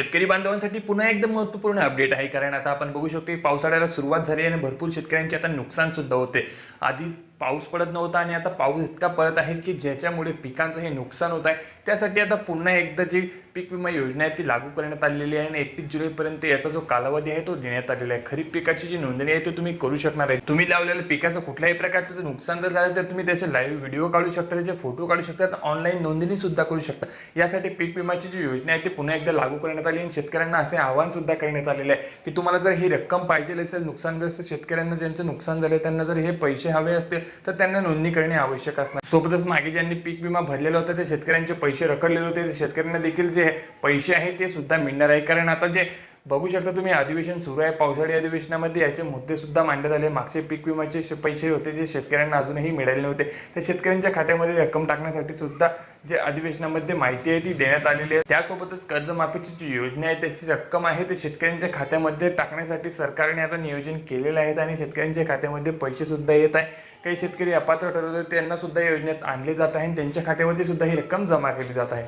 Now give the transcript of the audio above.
शेतकरी बांधवांसाठी पुन्हा एकदम महत्त्वपूर्ण अपडेट आहे, कारण आता आपण बघू शकतो की पावसाळ्याला सुरुवात झाली आणि भरपूर शेतकऱ्यांचे आता नुकसान सुद्धा होते। आधी पाऊस पडत नव्हता आणि आता पाऊस इतका पडत आहे की ज्याच्यामुळे पिकांचं हे नुकसान होत आहे। त्यासाठी आता पुन्हा एकदा जी पीक विमा योजना आहे ती लागू करण्यात आलेली आहे आणि 31 जुलैपर्यंत याचा जो कालावधी आहे तो देण्यात आलेला आहे। खरीप पिकाची जी नोंदणी आहे ती तुम्ही करू शकणार आहे। तुम्ही लावलेल्या पिकाचं कुठल्याही प्रकारचं नुकसान जर झालं तर तुम्ही त्याचे लाईव्ह व्हिडिओ काढू शकता, त्याचे फोटो काढू शकता, ऑनलाईन नोंदणी सुद्धा करू शकता। यासाठी पीक विमाची जी योजना आहे ती पुन्हा एकदा लागू करण्यात आली आणि शेतकऱ्यांना असे आवाहन सुद्धा करण्यात आलेले आहे की तुम्हाला जर ही रक्कम पाहिजे असेल, नुकसानग्रस्त शेतकऱ्यांना ज्यांचं नुकसान झाले त्यांना जर हे पैसे हवे असतील तर त्यांना नोंदणी करणे आवश्यक असणार। सोबतच मागे ज्यांनी पीक विमा भरलेला होता त्या शेतकऱ्यांचे पैसे रखडलेले होते, त्या शेतकऱ्यांना देखील जे पैसे आहे ते सुद्धा मिळणार आहे। कारण आता जे बघू शकता तुम्ही अधिवेशन सुरू आहे, पावसाळी अधिवेशनामध्ये याचे मुद्दे सुद्धा मांडण्यात आले। मागचे पीक विम्याचे पैसे होते जे शेतकऱ्यांना अजूनही मिळाले नव्हते, त्या शेतकऱ्यांच्या खात्यामध्ये रक्कम टाकण्यासाठी सुद्धा जे अधिवेशनामध्ये माहिती आहे ती देण्यात आलेली आहे। त्यासोबतच कर्जमाफीची जी योजना आहे त्याची रक्कम आहे ते शेतकऱ्यांच्या खात्यामध्ये टाकण्यासाठी सरकारने आता नियोजन केलेलं आहे आणि शेतकऱ्यांच्या खात्यामध्ये पैसे सुद्धा येत आहे। काही शेतकरी अपात्र ठरवले त्यांना सुद्धा योजनेत आणले जात आहे आणि त्यांच्या खात्यामध्ये सुद्धा ही रक्कम जमा केली जात आहे।